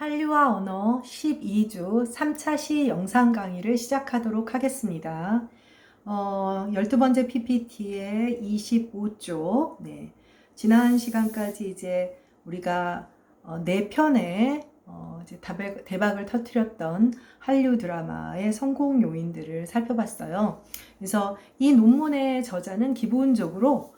한류와 언어 12주 3차 시 영상 강의를 시작하도록 하겠습니다. 12번째 PPT의 25쪽. 네. 지난 시간까지 이제 우리가 4편의 이제 대박을 터뜨렸던 한류 드라마의 성공 요인들을 살펴봤어요. 그래서 이 논문의 저자는 기본적으로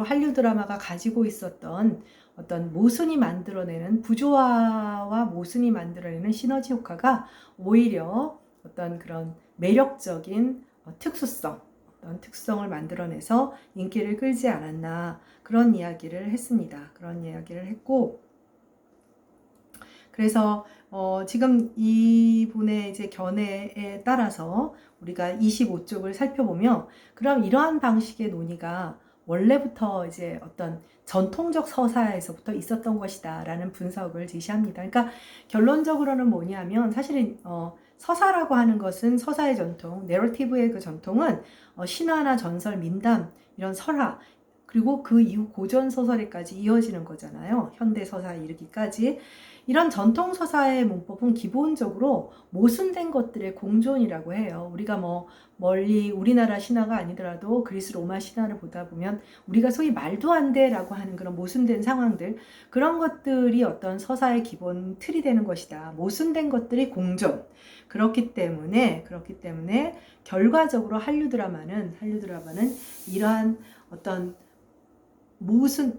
한류 드라마가 가지고 있었던 어떤 모순이 만들어내는 부조화와 모순이 만들어내는 시너지 효과가 오히려 어떤 그런 매력적인 특수성, 어떤 특성을 만들어내서 인기를 끌지 않았나 그런 이야기를 했습니다. 그런 이야기를 했고, 그래서 지금 이분의 이제 견해에 따라서 우리가 25쪽을 살펴보면, 그럼 이러한 방식의 논의가 원래부터 이제 어떤 전통적 서사에서부터 있었던 것이다 라는 분석을 제시합니다. 그러니까 결론적으로는 뭐냐면, 사실은 서사라고 하는 것은 서사의 전통, 내러티브의 그 전통은 신화나 전설, 민담 이런 설화, 그리고 그 이후 고전 소설에까지 이어지는 거잖아요. 현대 서사에 이르기까지. 이런 전통 서사의 문법은 기본적으로 모순된 것들의 공존이라고 해요. 우리가 뭐 멀리 우리나라 신화가 아니더라도 그리스 로마 신화를 보다 보면 우리가 소위 말도 안 돼라고 하는 그런 모순된 상황들, 그런 것들이 어떤 서사의 기본 틀이 되는 것이다. 모순된 것들이 공존. 그렇기 때문에 결과적으로 한류 드라마는 이러한 어떤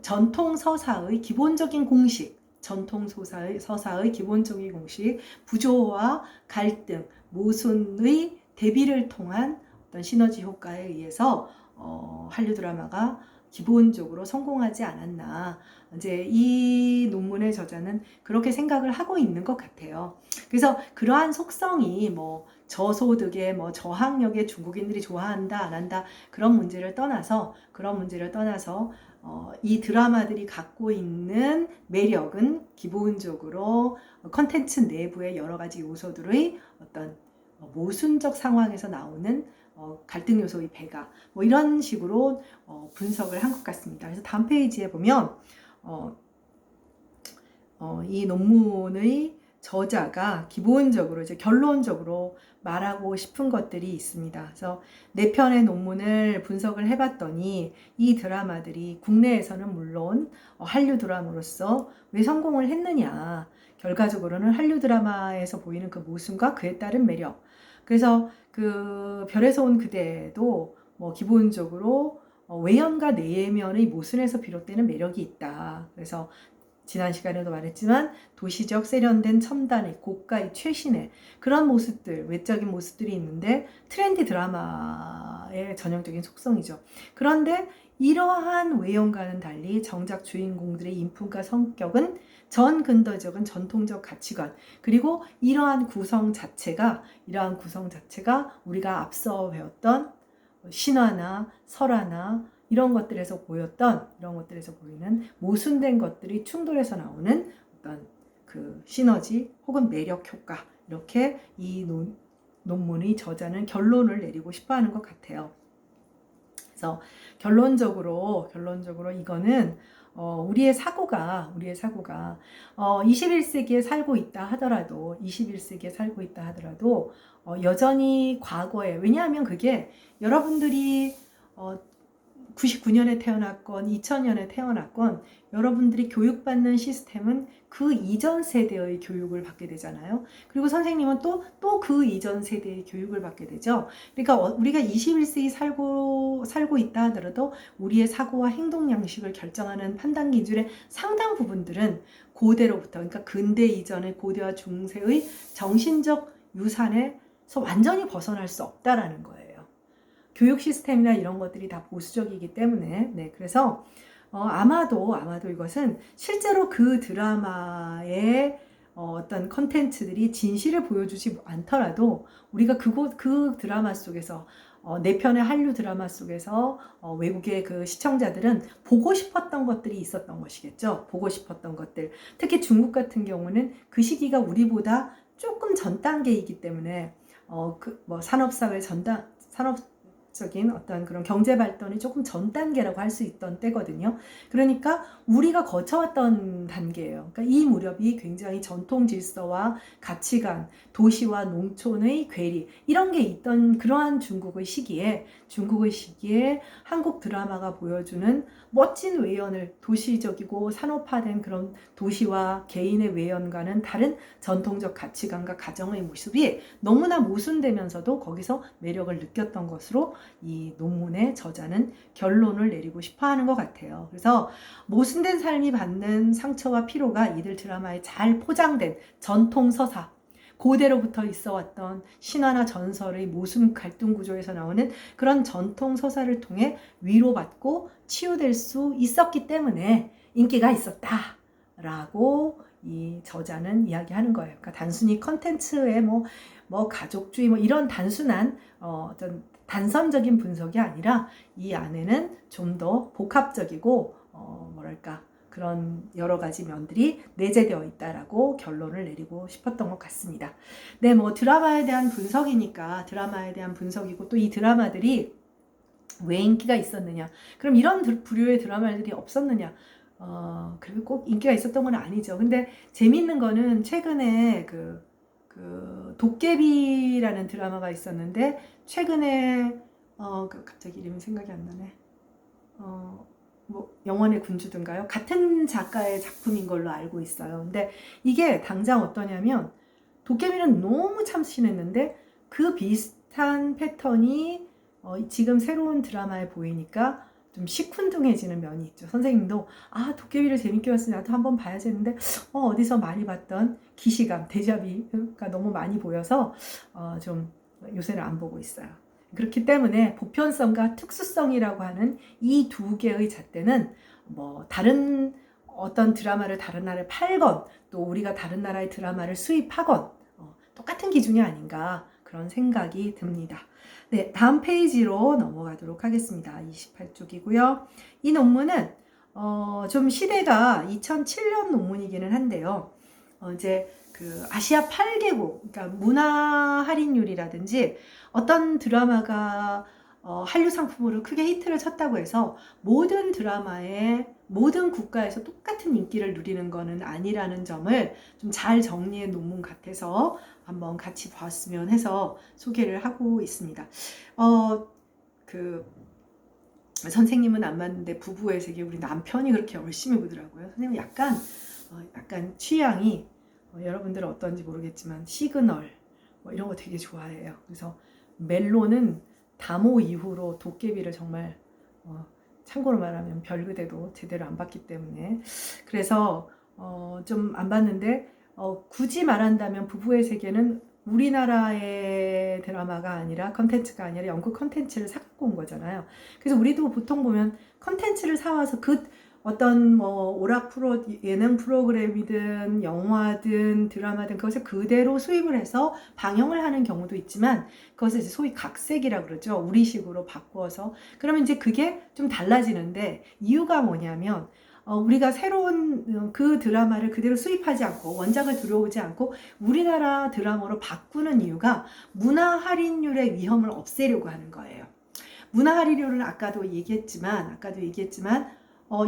전통 서사의 기본적인 공식, 서사의 기본적인 공식, 부조와 갈등, 모순의 대비를 통한 어떤 시너지 효과에 의해서 한류 드라마가 기본적으로 성공하지 않았나. 이제 이 논문의 저자는 그렇게 생각을 하고 있는 것 같아요. 그래서 그러한 속성이 뭐 저소득의 저학력의 중국인들이 좋아한다 안 한다 그런 문제를 떠나서 이 드라마들이 갖고 있는 매력은 기본적으로 컨텐츠 내부의 여러 가지 요소들의 어떤 모순적 상황에서 나오는 갈등 요소의 배가, 뭐 이런 식으로 분석을 한 것 같습니다. 그래서 다음 페이지에 보면 이 논문의 저자가 기본적으로 이제 결론적으로 말하고 싶은 것들이 있습니다. 그래서 4편의 논문을 분석을 해봤더니 이 드라마들이 국내에서는 물론 한류 드라마로서 왜 성공을 했느냐, 결과적으로는 한류 드라마에서 보이는 그 모순과 그에 따른 매력. 그래서 그 별에서 온 그대도 뭐 기본적으로 외연과 내면의 모순에서 비롯되는 매력이 있다. 그래서 지난 시간에도 말했지만 도시적 세련된 첨단의 고가의 최신의 그런 모습들, 외적인 모습들이 있는데 트렌디 드라마의 전형적인 속성이죠. 그런데 이러한 외형과는 달리 정작 주인공들의 인품과 성격은 전근대적인 전통적 가치관, 그리고 이러한 구성 자체가 우리가 앞서 배웠던 신화나 설화나 이런 것들에서 보이는 모순된 것들이 충돌해서 나오는 어떤 그 시너지 혹은 매력 효과, 이렇게 이 논문의 저자는 결론을 내리고 싶어 하는 것 같아요. 그래서 결론적으로 이거는 우리의 사고가 21세기에 살고 있다 하더라도 여전히 과거에, 왜냐하면 그게 여러분들이 99년에 태어났건 2000년에 태어났건 여러분들이 교육받는 시스템은 그 이전 세대의 교육을 받게 되잖아요. 그리고 선생님은 또 그 이전 세대의 교육을 받게 되죠. 그러니까 우리가 21세기 살고 있다 하더라도 우리의 사고와 행동 양식을 결정하는 판단 기준의 상당 부분들은 고대로부터, 그러니까 근대 이전의 고대와 중세의 정신적 유산에서 완전히 벗어날 수 없다라는 거예요. 교육 시스템이나 이런 것들이 다 보수적이기 때문에, 그래서 아마도 이것은 실제로 그 드라마의 어떤 컨텐츠들이 진실을 보여주지 않더라도 우리가 그 드라마 속에서 4편의 한류 드라마 속에서 외국의 그 시청자들은 보고 싶었던 것들이 있었던 것이겠죠. 보고 싶었던 것들. 특히 중국 같은 경우는 그 시기가 우리보다 조금 전 단계이기 때문에 산업사회 적인 어떤 그런 경제 발전이 조금 전 단계라고 할 수 있던 때거든요. 그러니까 우리가 거쳐왔던 단계예요. 그러니까 이 무렵이 굉장히 전통 질서와 가치관, 도시와 농촌의 괴리 이런 게 있던 그러한 중국의 시기에 한국 드라마가 보여주는 멋진 외연을 도시적이고 산업화된 그런 도시와 개인의 외연과는 다른 전통적 가치관과 가정의 모습이 너무나 모순되면서도 거기서 매력을 느꼈던 것으로 이 논문의 저자는 결론을 내리고 싶어 하는 것 같아요. 그래서 모순된 삶이 받는 상처와 피로가 이들 드라마에 잘 포장된 전통 서사, 고대로부터 있어 왔던 신화나 전설의 모순 갈등 구조에서 나오는 그런 전통 서사를 통해 위로받고 치유될 수 있었기 때문에 인기가 있었다라고 이 저자는 이야기하는 거예요. 그러니까 단순히 컨텐츠의 뭐 가족주의 뭐 이런 단순한 어떤 단선적인 분석이 아니라 이 안에는 좀 더 복합적이고 뭐랄까 그런 여러 가지 면들이 내재되어 있다라고 결론을 내리고 싶었던 것 같습니다. 네, 뭐 드라마에 대한 분석이니까 드라마에 대한 분석이고 또 이 드라마들이 왜 인기가 있었느냐? 그럼 이런 부류의 드라마들이 없었느냐? 그리고 꼭 인기가 있었던 건 아니죠. 근데 재밌는 거는 최근에 그 도깨비라는 드라마가 있었는데 최근에 갑자기 이름이 생각이 안 나네. 뭐 영원의 군주든가요? 같은 작가의 작품인 걸로 알고 있어요. 근데 이게 당장 어떠냐면 도깨비는 너무 참신했는데 그 비슷한 패턴이 지금 새로운 드라마에 보이니까 좀 시큰둥해지는 면이 있죠. 선생님도 도깨비를 재밌게 봤으니 나도 한번 봐야지 했는데 어디서 많이 봤던 기시감, 데자비가 너무 많이 보여서 좀 요새는 안 보고 있어요. 그렇기 때문에 보편성과 특수성이라고 하는 이 두 개의 잣대는 뭐 다른 어떤 드라마를 다른 나라에 팔건 또 우리가 다른 나라의 드라마를 수입하건 똑같은 기준이 아닌가 그런 생각이 듭니다. 네, 다음 페이지로 넘어가도록 하겠습니다. 28쪽이고요. 이 논문은 좀 시대가 2007년 논문이기는 한데요. 이제 그 아시아 8개국, 그러니까 문화 할인율이라든지 어떤 드라마가 한류 상품으로 크게 히트를 쳤다고 해서 모든 드라마에 모든 국가에서 똑같은 인기를 누리는 것은 아니라는 점을 좀 잘 정리해 논문 같아서 한번 같이 봤으면 해서 소개를 하고 있습니다. 선생님은 안 봤는데 부부의 세계 우리 남편이 그렇게 열심히 보더라고요. 선생님 약간 취향이 여러분들은 어떤지 모르겠지만 시그널 뭐 이런 거 되게 좋아해요. 그래서 멜로는 다모 이후로 도깨비를 정말 참고로 말하면 별그대도 제대로 안 봤기 때문에 그래서 좀 안 봤는데 굳이 말한다면 부부의 세계는 우리나라의 드라마가 아니라 컨텐츠가 아니라 영국 컨텐츠를 사갖고 온 거잖아요. 그래서 우리도 보통 보면 컨텐츠를 사와서 그 어떤 예능 프로그램이든 영화든 드라마든 그것을 그대로 수입을 해서 방영을 하는 경우도 있지만 그것을 이제 소위 각색이라고 그러죠. 우리식으로 바꾸어서 그러면 이제 그게 좀 달라지는데 이유가 뭐냐면 우리가 새로운 그 드라마를 그대로 수입하지 않고 원작을 들어오지 않고 우리나라 드라마로 바꾸는 이유가 문화 할인율의 위험을 없애려고 하는 거예요. 문화 할인율은 아까도 얘기했지만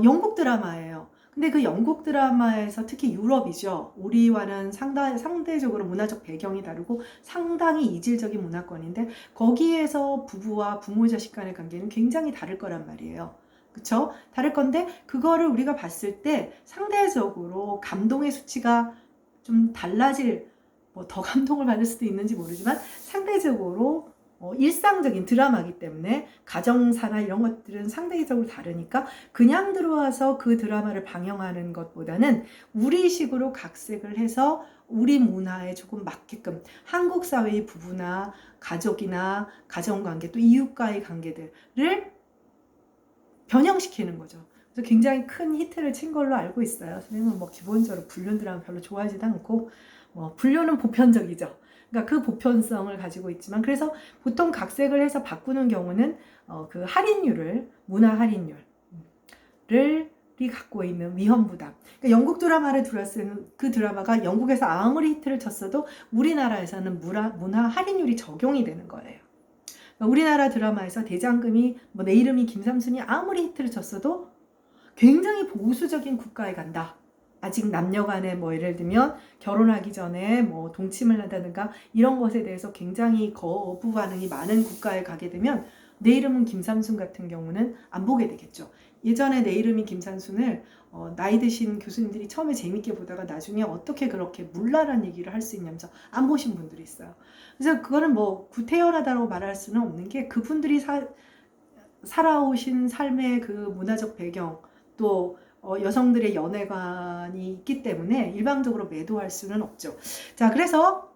영국 드라마예요. 근데 그 영국 드라마에서 특히 유럽이죠. 우리와는 상대적으로 문화적 배경이 다르고 상당히 이질적인 문화권인데 거기에서 부부와 부모 자식 간의 관계는 굉장히 다를 거란 말이에요. 그쵸? 다를 건데 그거를 우리가 봤을 때 상대적으로 감동의 수치가 좀 달라질 더 감동을 받을 수도 있는지 모르지만 상대적으로 일상적인 드라마이기 때문에 가정사나 이런 것들은 상대적으로 다르니까 그냥 들어와서 그 드라마를 방영하는 것보다는 우리식으로 각색을 해서 우리 문화에 조금 맞게끔 한국 사회의 부부나 가족이나 가정관계 또 이웃과의 관계들을 변형시키는 거죠. 그래서 굉장히 큰 히트를 친 걸로 알고 있어요. 선생님은 기본적으로 불륜 드라마 별로 좋아하지도 않고 불륜은 보편적이죠. 그러니까 그 보편성을 가지고 있지만 그래서 보통 각색을 해서 바꾸는 경우는 그 할인율을 문화 할인율을 갖고 있는 위험 부담. 그러니까 영국 드라마를 들었을 때는 그 드라마가 영국에서 아무리 히트를 쳤어도 우리나라에서는 문화 할인율이 적용이 되는 거예요. 우리나라 드라마에서 대장금이 뭐 내 이름이 김삼순이 아무리 히트를 쳤어도 굉장히 보수적인 국가에 간다. 아직 남녀간에 뭐 예를 들면 결혼하기 전에 뭐 동침을 한다든가 이런 것에 대해서 굉장히 거부 반응이 많은 국가에 가게 되면 내 이름은 김삼순 같은 경우는 안 보게 되겠죠. 예전에 내 이름이 김삼순을 나이 드신 교수님들이 처음에 재밌게 보다가 나중에 어떻게 그렇게 물나란 얘기를 할 수 있냐면서 안 보신 분들이 있어요. 그래서 그거는 뭐 구태연하다고 말할 수는 없는 게 그분들이 살아오신 삶의 그 문화적 배경 또 여성들의 연애관이 있기 때문에 일방적으로 매도할 수는 없죠. 자, 그래서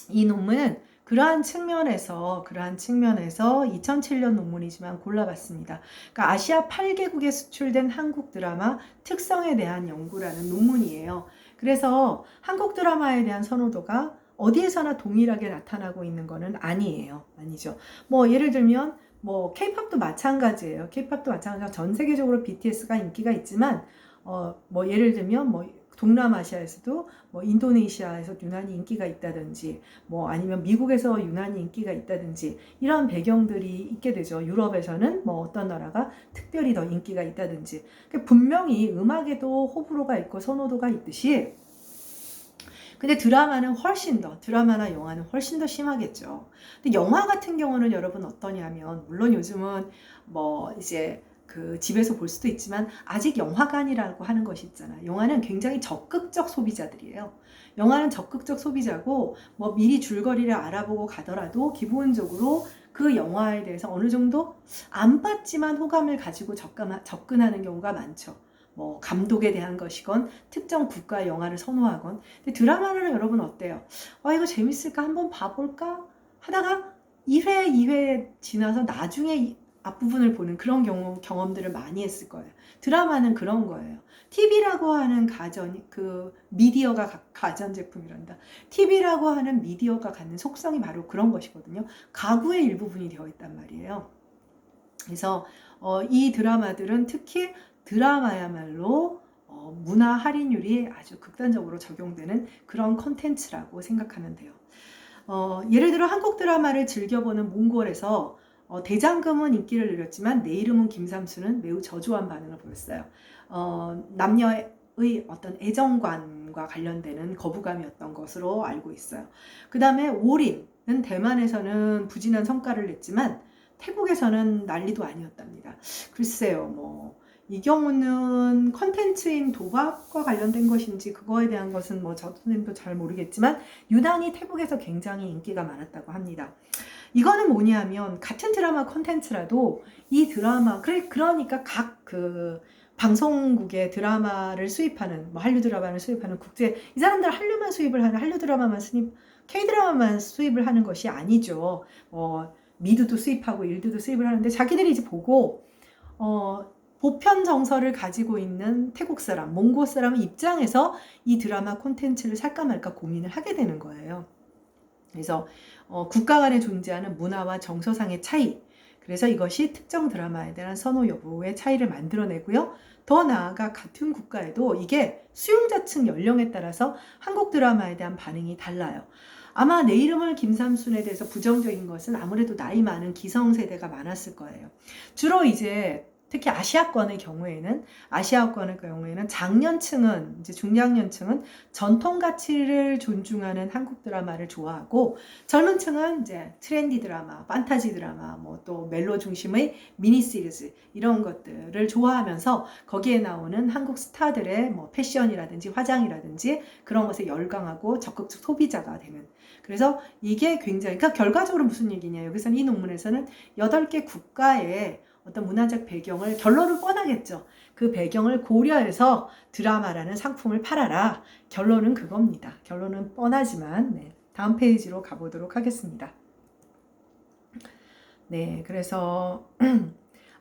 이 논문은 그러한 측면에서 2007년 논문이지만 골라봤습니다. 그러니까 아시아 8개국에 수출된 한국 드라마 특성에 대한 연구라는 논문이에요. 그래서 한국 드라마에 대한 선호도가 어디에서나 동일하게 나타나고 있는 거는 아니죠. 뭐 예를 들면 뭐 케이팝도 마찬가지예요. 케이팝도 마찬가지로 전 세계적으로 BTS가 인기가 있지만 뭐 예를 들면 뭐 동남아시아에서도 뭐 인도네시아에서 유난히 인기가 있다든지 뭐 아니면 미국에서 유난히 인기가 있다든지 이런 배경들이 있게 되죠. 유럽에서는 뭐 어떤 나라가 특별히 더 인기가 있다든지. 분명히 음악에도 호불호가 있고 선호도가 있듯이 근데 드라마나 영화는 훨씬 더 심하겠죠. 근데 영화 같은 경우는 여러분 어떠냐면, 물론 요즘은 뭐 이제 그 집에서 볼 수도 있지만 아직 영화관이라고 하는 것이 있잖아. 영화는 굉장히 적극적 소비자들이에요. 영화는 적극적 소비자고 뭐 미리 줄거리를 알아보고 가더라도 기본적으로 그 영화에 대해서 어느 정도 안 봤지만 호감을 가지고 접근하는 경우가 많죠. 뭐 감독에 대한 것이건 특정 국가의 영화를 선호하건. 근데 드라마는 여러분 어때요? 이거 재밌을까? 한번 봐볼까? 하다가 1회, 2회 지나서 나중에 앞부분을 보는 그런 경험들을 많이 했을 거예요. 드라마는 그런 거예요. TV라고 하는 미디어가 가전제품이란다. TV라고 하는 미디어가 갖는 속성이 바로 그런 것이거든요. 가구의 일부분이 되어 있단 말이에요. 그래서 이 드라마들은 특히 드라마야말로 문화 할인율이 아주 극단적으로 적용되는 그런 콘텐츠라고 생각하면 돼요. 예를 들어 한국 드라마를 즐겨보는 몽골에서 대장금은 인기를 누렸지만 내 이름은 김삼순은 매우 저조한 반응을 보였어요. 남녀의 어떤 애정관과 관련되는 거부감이었던 것으로 알고 있어요. 그 다음에 올인은 대만에서는 부진한 성과를 냈지만 태국에서는 난리도 아니었답니다. 글쎄요, 뭐 이 경우는 컨텐츠인 도박과 관련된 것인지 그거에 대한 것은 뭐 저도 잘 모르겠지만 유난히 태국에서 굉장히 인기가 많았다고 합니다. 이거는 뭐냐면 같은 드라마 컨텐츠라도 이 드라마 그러니까 각 그 방송국의 드라마를 수입하는 뭐 한류 드라마를 수입하는 국제 이 사람들 한류만 수입을 하는 한류 드라마만 K-드라마만 수입을 하는 것이 아니죠. 미드도 수입하고 일드도 수입을 하는데 자기들이 이제 보고 보편 정서를 가지고 있는 태국 사람, 몽골 사람의 입장에서 이 드라마 콘텐츠를 살까 말까 고민을 하게 되는 거예요. 그래서 국가 간에 존재하는 문화와 정서상의 차이, 그래서 이것이 특정 드라마에 대한 선호 여부의 차이를 만들어내고요. 더 나아가 같은 국가에도 이게 수용자층 연령에 따라서 한국 드라마에 대한 반응이 달라요. 아마 내 이름은 김삼순에 대해서 부정적인 것은 아무래도 나이 많은 기성세대가 많았을 거예요. 주로 이제 특히 아시아권의 경우에는 장년층은 이제 중장년층은 전통 가치를 존중하는 한국 드라마를 좋아하고 젊은 층은 이제 트렌디 드라마, 판타지 드라마, 뭐 또 멜로 중심의 미니 시리즈 이런 것들을 좋아하면서 거기에 나오는 한국 스타들의 뭐 패션이라든지 화장이라든지 그런 것에 열광하고 적극적 소비자가 되는. 그래서 이게 굉장히 그러니까 결과적으로 무슨 얘기냐? 여기서는 이 논문에서는 8개 국가의 어떤 문화적 배경을 결론은 뻔하겠죠. 그 배경을 고려해서 드라마라는 상품을 팔아라. 결론은 그겁니다. 결론은 뻔하지만 네, 다음 페이지로 가보도록 하겠습니다. 네, 그래서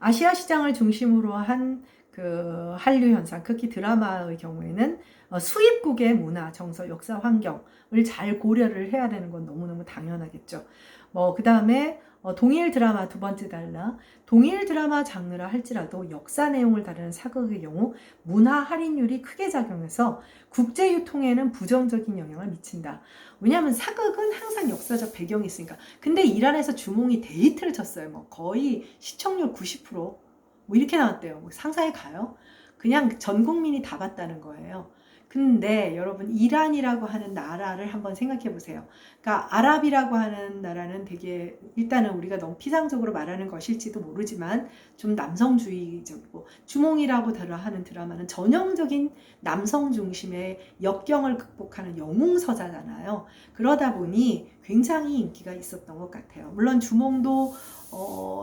아시아 시장을 중심으로 한 그 한류 현상, 특히 드라마의 경우에는 수입국의 문화, 정서, 역사, 환경을 잘 고려를 해야 되는 건 너무너무 당연하겠죠. 그 다음에 동일 드라마 두 번째 달라. 동일 드라마 장르라 할지라도 역사 내용을 다루는 사극의 경우 문화 할인율이 크게 작용해서 국제 유통에는 부정적인 영향을 미친다. 왜냐하면 사극은 항상 역사적 배경이 있으니까. 근데 이란에서 주몽이 데이트를 쳤어요. 뭐 거의 시청률 90%뭐 이렇게 나왔대요. 뭐 상상이 가요? 그냥 전 국민이 다 봤다는 거예요. 근데 여러분 이란이라고 하는 나라를 한번 생각해 보세요. 그러니까 아랍이라고 하는 나라는 되게 일단은 우리가 너무 피상적으로 말하는 것일지도 모르지만 좀 남성주의적이고 주몽이라고 하는 드라마는 전형적인 남성 중심의 역경을 극복하는 영웅서자잖아요. 그러다 보니 굉장히 인기가 있었던 것 같아요. 물론 주몽도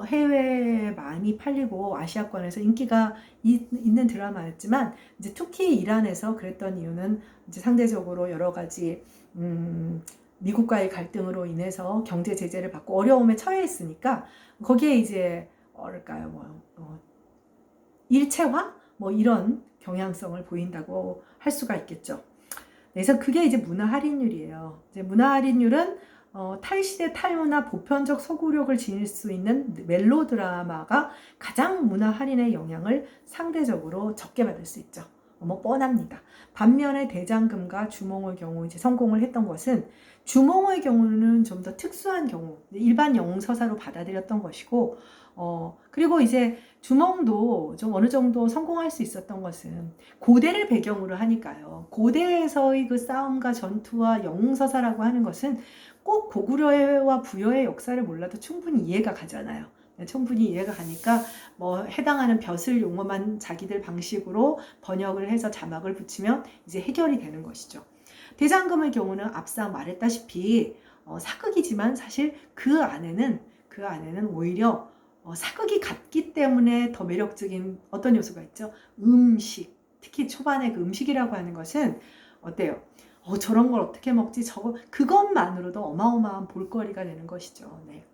해외에 많이 팔리고 아시아권에서 인기가 있는 드라마였지만 이제 특히 이란에서 그랬던 이유는 이제 상대적으로 여러 가지 미국과의 갈등으로 인해서 경제 제재를 받고 어려움에 처해 있으니까 거기에 이제 뭐랄까요 일체화 뭐 이런 경향성을 보인다고 할 수가 있겠죠. 그래서 그게 이제 문화 할인율이에요. 이제 문화 할인율은 탈시대 탈문화 보편적 소구력을 지닐 수 있는 멜로 드라마가 가장 문화 할인의 영향을 상대적으로 적게 받을 수 있죠. 뭐 뻔합니다. 반면에 대장금과 주몽의 경우 이제 성공을 했던 것은 주몽의 경우는 좀 더 특수한 경우, 일반 영웅서사로 받아들였던 것이고, 그리고 이제 주몽도 좀 어느 정도 성공할 수 있었던 것은 고대를 배경으로 하니까요. 고대에서의 그 싸움과 전투와 영웅서사라고 하는 것은 꼭 고구려와 부여의 역사를 몰라도 충분히 이해가 가잖아요. 충분히 이해가 가니까 뭐 해당하는 벼슬 용어만 자기들 방식으로 번역을 해서 자막을 붙이면 이제 해결이 되는 것이죠. 대장금의 경우는 앞서 말했다시피 사극이지만 사실 그 안에는 오히려 사극이 같기 때문에 더 매력적인 어떤 요소가 있죠. 음식, 특히 초반에 그 음식이라고 하는 것은 어때요? 저런 걸 어떻게 먹지? 그것만으로도 어마어마한 볼거리가 되는 것이죠. 네.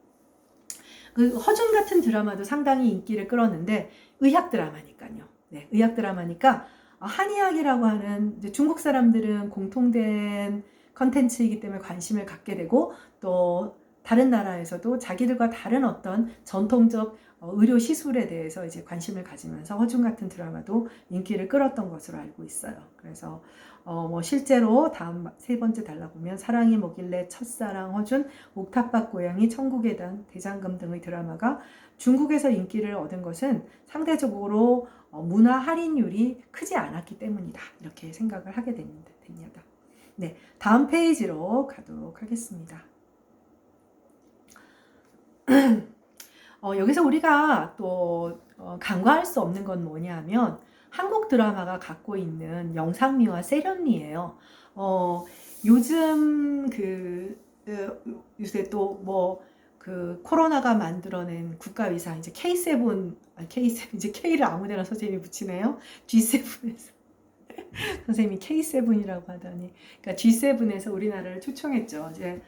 그 허준 같은 드라마도 상당히 인기를 끌었는데 의학 드라마니까요. 네, 의학 드라마니까 한의학이라고 하는 이제 중국 사람들은 공통된 컨텐츠이기 때문에 관심을 갖게 되고 또 다른 나라에서도 자기들과 다른 어떤 전통적 의료 시술에 대해서 이제 관심을 가지면서 허준 같은 드라마도 인기를 끌었던 것으로 알고 있어요. 그래서 뭐 실제로 다음 세 번째 달라 보면 사랑이 뭐길래 첫사랑 허준, 옥탑방 고양이, 천국의 단, 대장금 등의 드라마가 중국에서 인기를 얻은 것은 상대적으로 문화 할인율이 크지 않았기 때문이다. 이렇게 생각을 하게 됩니다. 네, 다음 페이지로 가도록 하겠습니다. 여기서 우리가 또 간과할 수 없는 건 뭐냐면 한국 드라마가 갖고 있는 영상미와 세련미예요. 요즘 요새 또 뭐 코로나가 만들어낸 국가위상 이제 K7 이제 K를 아무데나 선생님이 붙이네요. G7에서 선생님이 K7이라고 하더니 그러니까 G7에서 우리나라를 초청했죠. 이제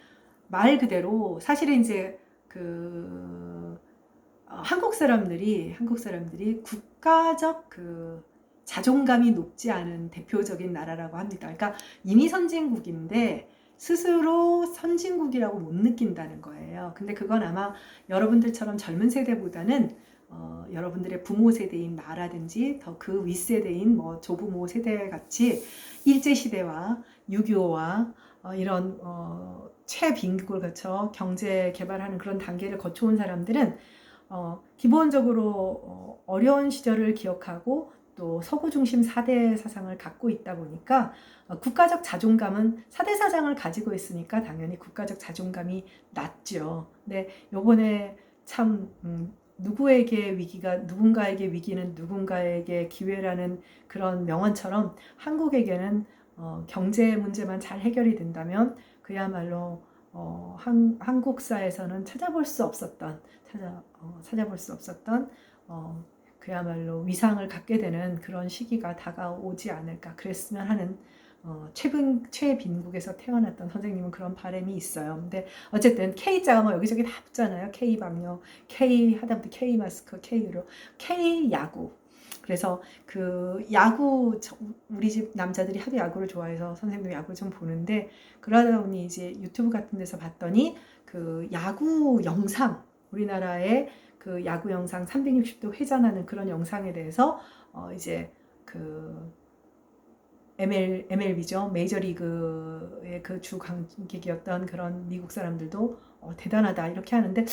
말 그대로 사실은 이제 한국 사람들이 국가적 자존감이 높지 않은 대표적인 나라라고 합니다. 그러니까 이미 선진국인데 스스로 선진국이라고 못 느낀다는 거예요. 근데 그건 아마 여러분들처럼 젊은 세대보다는 여러분들의 부모 세대인 나라든지 더 그 윗세대인 뭐 조부모 세대 같이 일제시대와 6.25와 이런 최빈국을 거쳐 경제 개발하는 그런 단계를 거쳐온 사람들은 기본적으로 어려운 시절을 기억하고 또 서구 중심 4대 사상을 갖고 있다 보니까 국가적 자존감은 4대 사상을 가지고 있으니까 당연히 국가적 자존감이 낮죠. 근데 요번에 참 누구에게 위기가 누군가에게 위기는 누군가에게 기회라는 그런 명언처럼 한국에게는 경제 문제만 잘 해결이 된다면 그야말로 한국사에서는 찾아볼 수 없었던 그야말로 위상을 갖게 되는 그런 시기가 다가오지 않을까 그랬으면 하는 최빈국에서 태어났던 선생님은 그런 바람이 있어요. 근데 어쨌든 K자가 뭐 여기저기 다 붙잖아요. K방역, K 하다못해 K마스크, K유료, K야구. 그래서 야구 우리 집 남자들이 하도 야구를 좋아해서 선생님도 야구 좀 보는데 그러다 보니 이제 유튜브 같은 데서 봤더니 야구 영상 우리나라의 그 야구 영상 360도 회전하는 그런 영상에 대해서 이제 그 MLB죠. 메이저리그의 그 주 관객이었던 그런 미국 사람들도 대단하다 이렇게 하는데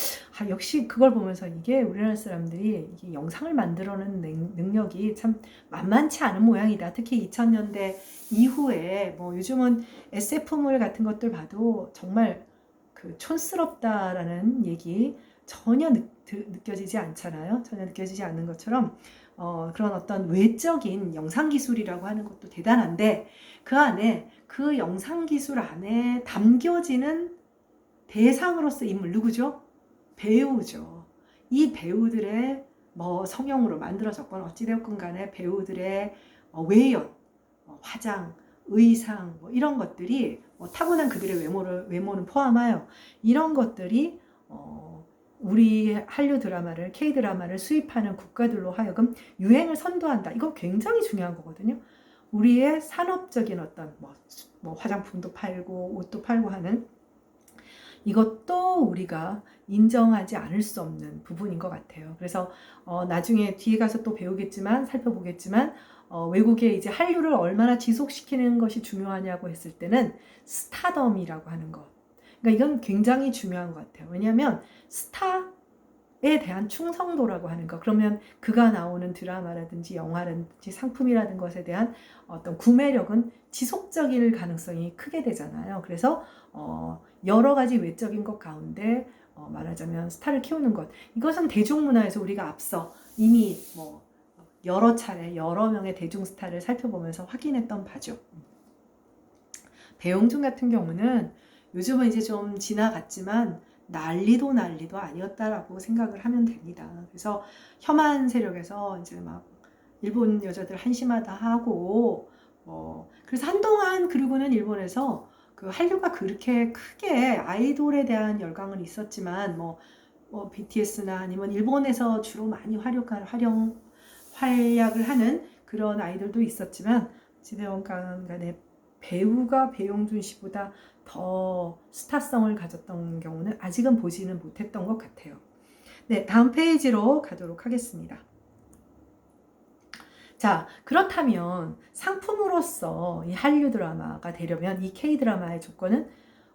역시 그걸 보면서 이게 우리나라 사람들이 이게 영상을 만들어내는 능력이 참 만만치 않은 모양이다. 특히 2000년대 이후에 뭐 요즘은 SF물 같은 것들 봐도 정말 그 촌스럽다라는 얘기 전혀 느껴지지 않잖아요. 전혀 느껴지지 않는 것처럼 그런 어떤 외적인 영상 기술이라고 하는 것도 대단한데 그 안에 그 영상 기술 안에 담겨지는 대상으로서 인물 누구죠? 배우죠. 이 배우들의 뭐 성형으로 만들어졌건 어찌되었건 간에 배우들의 외연, 화장, 의상 뭐 이런 것들이 타고난 그들의 외모는 포함하여 이런 것들이 우리 한류 드라마를 K-드라마를 수입하는 국가들로 하여금 유행을 선도한다. 이거 굉장히 중요한 거거든요. 우리의 산업적인 어떤 뭐 화장품도 팔고 옷도 팔고 하는 이것도 우리가 인정하지 않을 수 없는 부분인 것 같아요. 그래서 나중에 뒤에 가서 또 배우겠지만 살펴보겠지만 외국에 이제 한류를 얼마나 지속시키는 것이 중요하냐고 했을 때는 스타덤이라고 하는 것. 그러니까 이건 굉장히 중요한 것 같아요. 왜냐하면 스타에 대한 충성도라고 하는 것. 그러면 그가 나오는 드라마라든지 영화라든지 상품이라든 것에 대한 어떤 구매력은 지속적일 가능성이 크게 되잖아요. 그래서 여러 가지 외적인 것 가운데 말하자면 스타를 키우는 것. 이것은 대중문화에서 우리가 앞서 이미 뭐 여러 차례 여러 명의 대중 스타를 살펴보면서 확인했던 바죠. 배용준 같은 경우는 요즘은 이제 좀 지나갔지만 난리도 아니었다라고 생각을 하면 됩니다. 그래서 혐한 세력에서 이제 막 일본 여자들 한심하다 하고 그래서 한동안 그리고는 일본에서 그 한류가 그렇게 크게 아이돌에 대한 열광은 있었지만 뭐 BTS나 아니면 일본에서 주로 많이 활약을 하는 그런 아이돌도 있었지만 지대원 간의 배우가 배용준 씨보다 더 스타성을 가졌던 경우는 아직은 보지는 못했던 것 같아요. 네, 다음 페이지로 가도록 하겠습니다. 자, 그렇다면 상품으로서 이 한류 드라마가 되려면 이 K 드라마의 조건은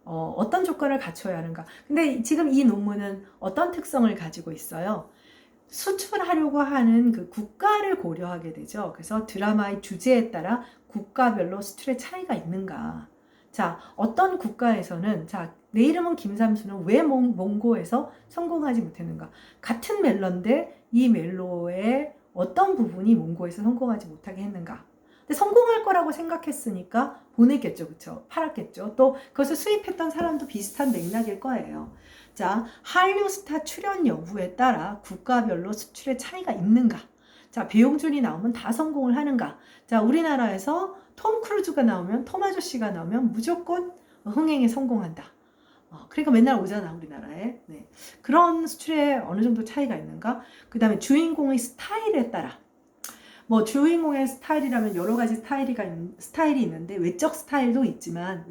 어떤 조건을 갖춰야 하는가? 근데 지금 이 논문은 어떤 특성을 가지고 있어요? 수출하려고 하는 그 국가를 고려하게 되죠. 그래서 드라마의 주제에 따라 국가별로 수출의 차이가 있는가? 자, 어떤 국가에서는 내 이름은 김삼수는 왜 몽고에서 성공하지 못했는가? 같은 멜로인데 이 멜로의 어떤 부분이 몽고에서 성공하지 못하게 했는가? 근데 성공할 거라고 생각했으니까 보냈겠죠. 그쵸? 팔았겠죠. 또 그것을 수입했던 사람도 비슷한 맥락일 거예요. 자, 한류 스타 출연 여부에 따라 국가별로 수출의 차이가 있는가? 자, 배용준이 나오면 다 성공을 하는가? 자, 우리나라에서 톰 크루즈가 나오면, 톰 아저씨가 나오면 무조건 흥행에 성공한다. 그러니까 맨날 오잖아, 우리나라에. 네. 그런 수출에 어느 정도 차이가 있는가? 그 다음에 주인공의 스타일에 따라. 뭐 주인공의 스타일이라면 여러 가지 스타일이 있는데 외적 스타일도 있지만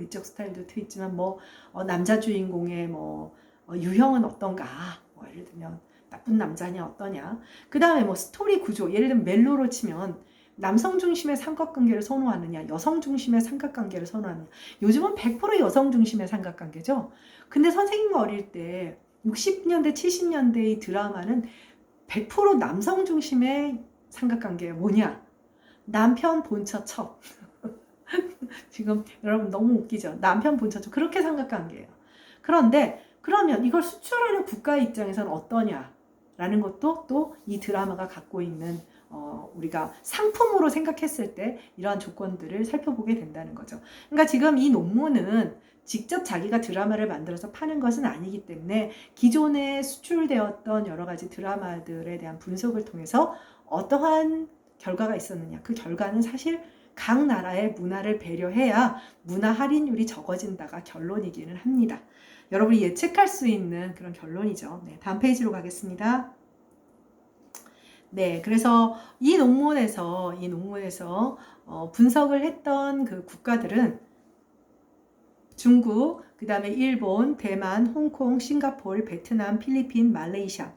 뭐 남자 주인공의 뭐 유형은 어떤가? 뭐 예를 들면 나쁜 남자냐 어떠냐? 그 다음에 뭐 스토리 구조, 예를 들면 멜로로 치면 남성 중심의 삼각관계를 선호하느냐, 여성 중심의 삼각관계를 선호하느냐. 요즘은 100% 여성 중심의 삼각관계죠. 근데 선생님이 어릴 때 60년대, 70년대의 드라마는 100% 남성 중심의 삼각관계가 뭐냐? 남편 본처 첩. 지금 여러분 너무 웃기죠? 남편 본처 첩. 그렇게 삼각관계예요. 그런데 그러면 이걸 수출하는 국가의 입장에서는 어떠냐라는 것도 또 이 드라마가 갖고 있는 우리가 상품으로 생각했을 때 이러한 조건들을 살펴보게 된다는 거죠. 그러니까 지금 이 논문은 직접 자기가 드라마를 만들어서 파는 것은 아니기 때문에 기존에 수출되었던 여러 가지 드라마들에 대한 분석을 통해서 어떠한 결과가 있었느냐. 그 결과는 사실 각 나라의 문화를 배려해야 문화 할인율이 적어진다가 결론이기는 합니다. 여러분이 예측할 수 있는 그런 결론이죠. 네, 다음 페이지로 가겠습니다. 네, 그래서 이 논문에서 분석을 했던 그 국가들은 중국, 그 다음에 일본, 대만, 홍콩, 싱가포르, 베트남, 필리핀, 말레이시아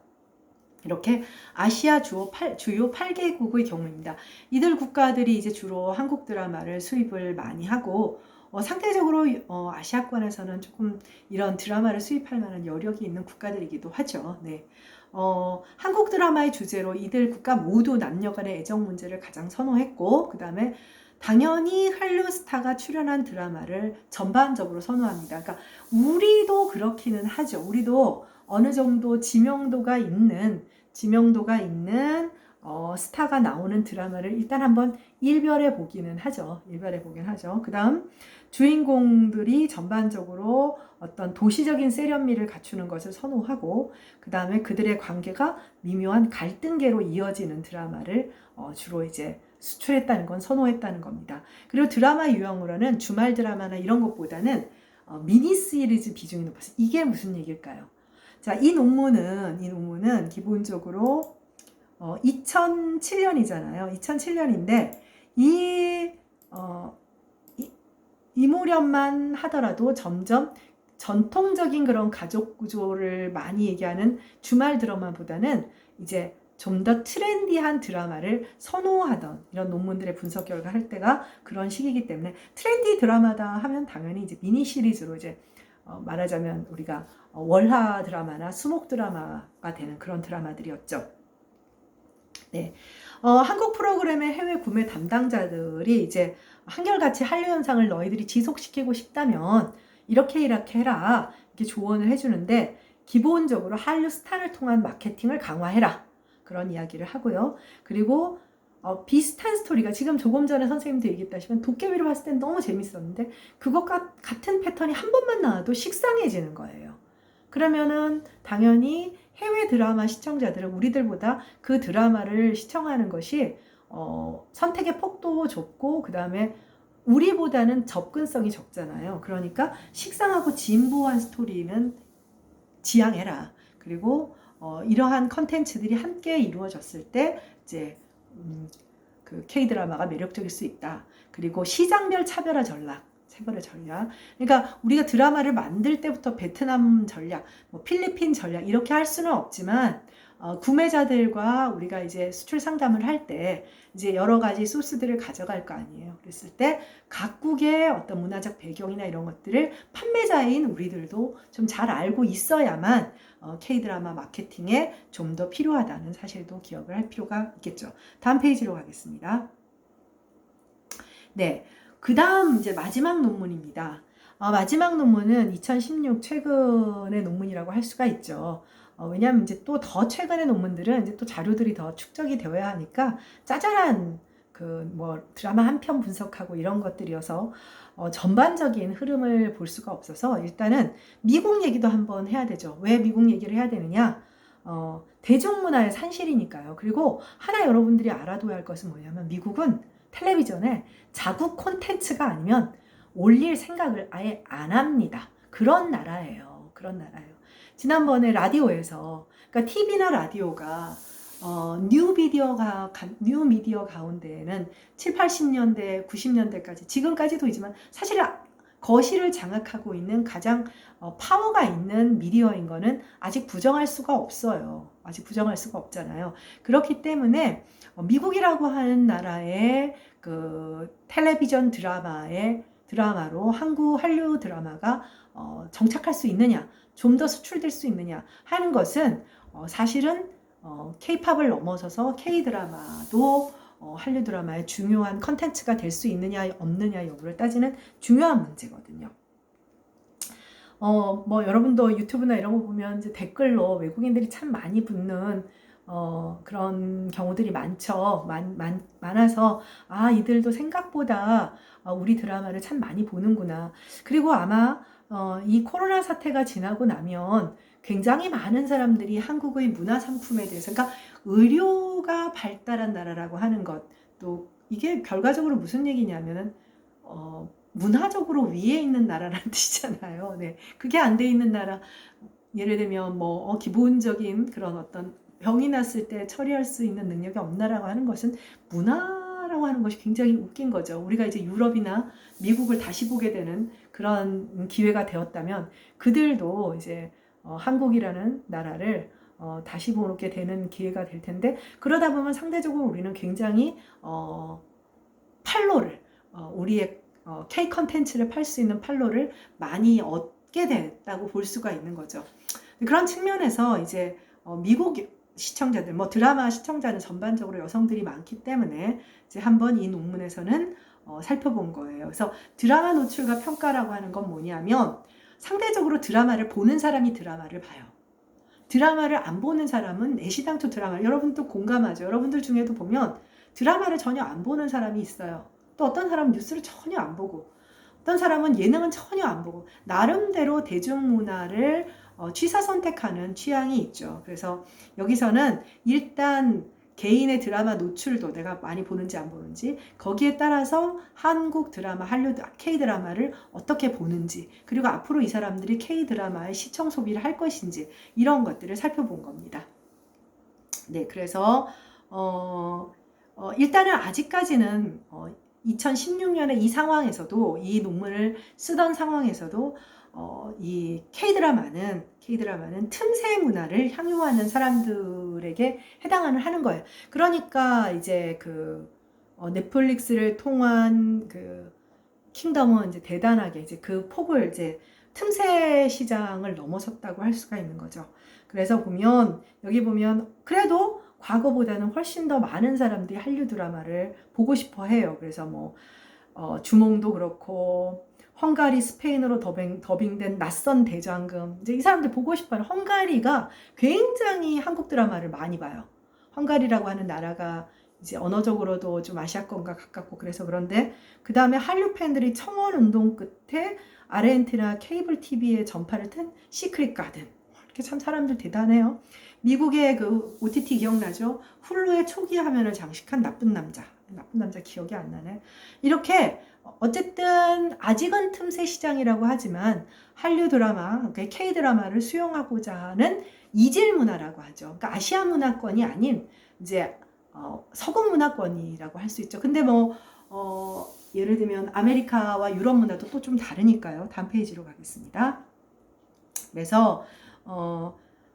이렇게 아시아 주요 8개국의 경우입니다. 이들 국가들이 이제 주로 한국 드라마를 수입을 많이 하고 상대적으로 아시아권에서는 조금 이런 드라마를 수입할 만한 여력이 있는 국가들이기도 하죠. 네. 한국 드라마의 주제로 이들 국가 모두 남녀 간의 애정 문제를 가장 선호했고 그 다음에 당연히 한류 스타가 출연한 드라마를 전반적으로 선호합니다. 그러니까 우리도 그렇기는 하죠. 우리도 어느 정도 지명도가 있는 스타가 나오는 드라마를 일단 한번 일별해 보기는 하죠. 그 다음 주인공들이 전반적으로 어떤 도시적인 세련미를 갖추는 것을 선호하고 그 다음에 그들의 관계가 미묘한 갈등계로 이어지는 드라마를 주로 이제 수출했다는 건 선호했다는 겁니다. 그리고 드라마 유형으로는 주말 드라마나 이런 것보다는 미니 시리즈 비중이 높아서 이게 무슨 얘기일까요? 자, 이 논문은 기본적으로 2007년이잖아요. 2007년인데 이 무렵만 하더라도 점점 전통적인 그런 가족 구조를 많이 얘기하는 주말 드라마보다는 이제 좀 더 트렌디한 드라마를 선호하던 이런 논문들의 분석 결과 할 때가 그런 시기이기 때문에 트렌디 드라마다 하면 당연히 이제 미니 시리즈로 이제 말하자면 우리가 월화 드라마나 수목 드라마가 되는 그런 드라마들이었죠. 네. 한국 프로그램의 해외 구매 담당자들이 이제 한결같이 한류 현상을 너희들이 지속시키고 싶다면 이렇게 해라 이렇게 조언을 해주는데 기본적으로 한류 스타를 통한 마케팅을 강화해라 그런 이야기를 하고요. 그리고 비슷한 스토리가 지금 조금 전에 선생님도 얘기했다시피 도깨비를 봤을 땐 너무 재밌었는데 그것과 같은 패턴이 한 번만 나와도 식상해지는 거예요. 그러면은 당연히 해외 드라마 시청자들은 우리들보다 그 드라마를 시청하는 것이 선택의 폭도 좁고 그 다음에 우리보다는 접근성이 적잖아요. 그러니까 식상하고 진부한 스토리는 지양해라. 그리고 이러한 컨텐츠들이 함께 이루어졌을 때 이제 그 K-드라마가 매력적일 수 있다. 그리고 시장별 차별화 전략. 그러니까 우리가 드라마를 만들 때부터 베트남 전략, 뭐 필리핀 전략 이렇게 할 수는 없지만 구매자들과 우리가 이제 수출 상담을 할 때 이제 여러 가지 소스들을 가져갈 거 아니에요. 그랬을 때 각국의 어떤 문화적 배경이나 이런 것들을 판매자인 우리들도 좀 잘 알고 있어야만 K-드라마 마케팅에 좀 더 필요하다는 사실도 기억을 할 필요가 있겠죠. 다음 페이지로 가겠습니다. 네. 그 다음 이제 마지막 논문입니다. 마지막 논문은 2016 최근의 논문이라고 할 수가 있죠. 왜냐하면 이제 또 더 최근의 논문들은 이제 또 자료들이 더 축적이 되어야 하니까 짜잘한 그 뭐 드라마 한 편 분석하고 이런 것들이어서 전반적인 흐름을 볼 수가 없어서 일단은 미국 얘기도 한번 해야 되죠. 왜 미국 얘기를 해야 되느냐? 대중문화의 산실이니까요. 그리고 하나 여러분들이 알아둬야 할 것은 뭐냐면 미국은 텔레비전에 자국 콘텐츠가 아니면 올릴 생각을 아예 안 합니다. 그런 나라예요. 지난번에 라디오에서 그러니까 TV나 라디오가 뉴 미디어 가운데에는 7, 80년대, 90년대까지 지금까지도이지만 사실 거실을 장악하고 있는 가장 파워가 있는 미디어인 거는 아직 부정할 수가 없어요. 그렇기 때문에 미국이라고 하는 나라의 그 텔레비전 드라마로 한류 드라마가 정착할 수 있느냐, 좀 더 수출될 수 있느냐 하는 것은 사실은 K-팝을 넘어서서 K-드라마도 한류 드라마의 중요한 컨텐츠가 될 수 있느냐 없느냐 여부를 따지는 중요한 문제거든요. 뭐 여러분도 유튜브나 이런 거 보면 이제 댓글로 외국인들이 참 많이 붙는 그런 경우들이 많아서 이들도 생각보다 우리 드라마를 참 많이 보는구나. 그리고 아마 이 코로나 사태가 지나고 나면 굉장히 많은 사람들이 한국의 문화 상품에 대해서 그러니까 의료가 발달한 나라라고 하는 것 또 이게 결과적으로 무슨 얘기냐면은 문화적으로 위에 있는 나라라는 뜻이잖아요. 네. 그게 안 돼 있는 나라 예를 들면 뭐 기본적인 그런 어떤 병이 났을 때 처리할 수 있는 능력이 없나라고 하는 것은 문화라고 하는 것이 굉장히 웃긴 거죠. 우리가 이제 유럽이나 미국을 다시 보게 되는 그런 기회가 되었다면 그들도 이제 한국이라는 나라를 다시 보게 되는 기회가 될 텐데, 그러다 보면 상대적으로 우리는 굉장히 팔로를 우리의 K 컨텐츠를 팔 수 있는 팔로를 많이 얻게 됐다고 볼 수가 있는 거죠. 그런 측면에서 이제 미국 시청자들, 뭐 드라마 시청자는 전반적으로 여성들이 많기 때문에 이제 한번 이 논문에서는 살펴본 거예요. 그래서 드라마 노출과 평가라고 하는 건 뭐냐면, 상대적으로 드라마를 보는 사람이 드라마를 봐요. 드라마를 안 보는 사람은 애시당초 드라마를, 여러분도 공감하죠. 여러분들 중에도 보면 드라마를 전혀 안 보는 사람이 있어요. 또 어떤 사람은 뉴스를 전혀 안 보고, 어떤 사람은 예능은 전혀 안 보고, 나름대로 대중문화를 취사 선택하는 취향이 있죠. 그래서 여기서는 일단 개인의 드라마 노출도 내가 많이 보는지 안 보는지, 거기에 따라서 한국 드라마, 한류 K-드라마를 어떻게 보는지, 그리고 앞으로 이 사람들이 K-드라마의 시청 소비를 할 것인지, 이런 것들을 살펴본 겁니다. 네, 그래서 일단은 아직까지는 2016년에 이 상황에서도, 이 논문을 쓰던 상황에서도 이 K-드라마는 틈새 문화를 향유하는 사람들에게 하는 거예요. 그러니까 이제 넷플릭스를 통한 킹덤은 이제 대단하게 이제 그 폭을 이제 틈새 시장을 넘어섰다고 할 수가 있는 거죠. 그래서 여기 보면 그래도 과거보다는 훨씬 더 많은 사람들이 한류 드라마를 보고 싶어 해요. 그래서 주몽도 그렇고, 헝가리, 스페인어로 더빙된 낯선 대장금, 이제 이 사람들 보고 싶어요. 헝가리가 굉장히 한국 드라마를 많이 봐요. 헝가리라고 하는 나라가 이제 언어적으로도 좀 아시아권과 가깝고 그래서 그런데, 그 다음에 한류 팬들이 청원 운동 끝에 아르헨티나 케이블 TV에 전파를 튼 시크릿 가든, 이렇게 참 사람들 대단해요. 미국의 OTT 기억나죠? 훌루의 초기 화면을 장식한 나쁜 남자 기억이 안 나네. 이렇게 어쨌든 아직은 틈새 시장이라고 하지만 한류 드라마, K 드라마를 수용하고자 하는 이질 문화라고 하죠. 그러니까 아시아 문화권이 아닌 이제 서구 문화권이라고 할 수 있죠. 근데 예를 들면 아메리카와 유럽 문화도 또 좀 다르니까요. 다음 페이지로 가겠습니다. 그래서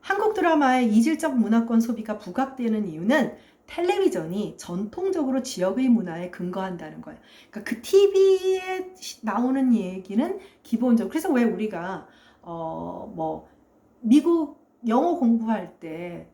한국 드라마의 이질적 문화권 소비가 부각되는 이유는 텔레비전이 전통적으로 지역의 문화에 근거한다는 거예요. 그러니까 그 TV에 나오는 얘기는 기본적으로, 그래서 왜 우리가 미국 영어 공부할 때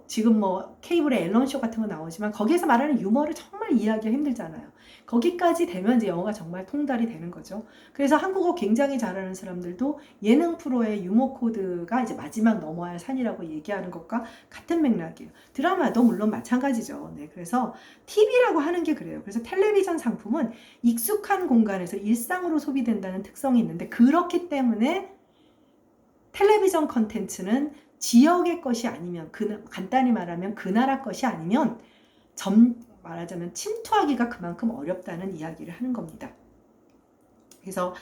지금 케이블에 앨런쇼 같은 거 나오지만 거기에서 말하는 유머를 정말 이해하기가 힘들잖아요. 거기까지 되면 이제 영어가 정말 통달이 되는 거죠. 그래서 한국어 굉장히 잘하는 사람들도 예능 프로의 유머 코드가 이제 마지막 넘어야 할 산이라고 얘기하는 것과 같은 맥락이에요. 드라마도 물론 마찬가지죠. 네, 그래서 TV라고 하는 게 그래요. 그래서 텔레비전 상품은 익숙한 공간에서 일상으로 소비된다는 특성이 있는데, 그렇기 때문에 텔레비전 컨텐츠는 지역의 것이 아니면, 간단히 말하면 그 나라 것이 아니면 말하자면 침투하기가 그만큼 어렵다는 이야기를 하는 겁니다. 그래서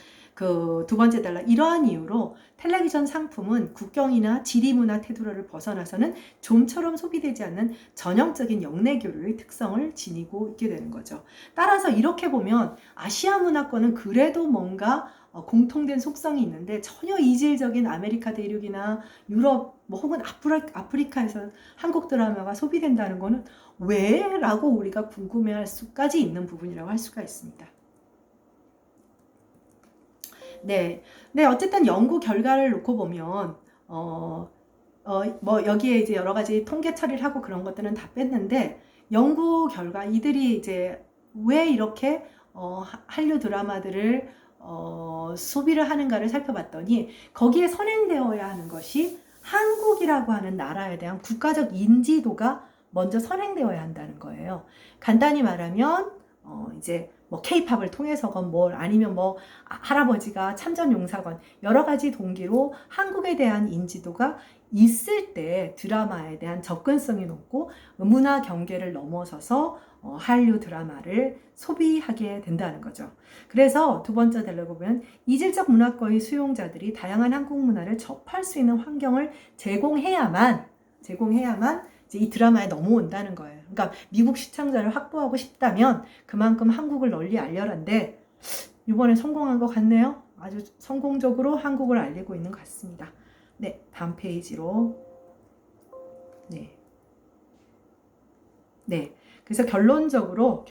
두 번째 단락, 이러한 이유로 텔레비전 상품은 국경이나 지리문화 테두리를 벗어나서는 좀처럼 소비되지 않는 전형적인 영내 교류의 특성을 지니고 있게 되는 거죠. 따라서 이렇게 보면 아시아 문화권은 그래도 뭔가 공통된 속성이 있는데, 전혀 이질적인 아메리카 대륙이나 유럽 혹은 아프리카에서 한국 드라마가 소비된다는 거는 왜? 라고 우리가 궁금해할 수까지 있는 부분이라고 할 수가 있습니다. 네, 어쨌든 연구 결과를 놓고 보면 여기에 이제 여러 가지 통계 처리를 하고 그런 것들은 다 뺐는데, 연구 결과 이들이 이제 왜 이렇게 한류 드라마들을 소비를 하는가를 살펴봤더니, 거기에 선행되어야 하는 것이 한국이라고 하는 나라에 대한 국가적 인지도가 먼저 선행되어야 한다는 거예요. 간단히 말하면 이제 K-팝을 통해서건 아니면 할아버지가 참전용사건 여러 가지 동기로 한국에 대한 인지도가 있을 때 드라마에 대한 접근성이 높고 문화 경계를 넘어서서 한류 드라마를 소비하게 된다는 거죠. 그래서 두 번째 대로 보면 이질적 문화권의 수용자들이 다양한 한국 문화를 접할 수 있는 환경을 제공해야만 이제 이 드라마에 넘어온다는 거예요. 그러니까 미국 시청자를 확보하고 싶다면 그만큼 한국을 널리 알려라인데, 이번에 성공한 것 같네요. 아주 성공적으로 한국을 알리고 있는 것 같습니다. 네, 다음 페이지로. 네. 네. 그래서 결론적으로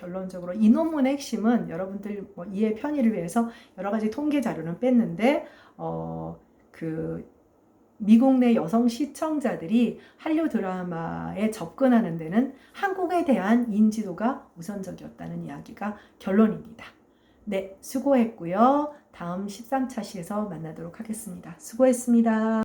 이 논문의 핵심은 여러분들 뭐 이해 편의를 위해서 여러 가지 통계 자료는 뺐는데, 그 미국 내 여성 시청자들이 한류 드라마에 접근하는 데는 한국에 대한 인지도가 우선적이었다는 이야기가 결론입니다. 네, 수고했고요. 다음 13차 시에서 만나도록 하겠습니다. 수고했습니다.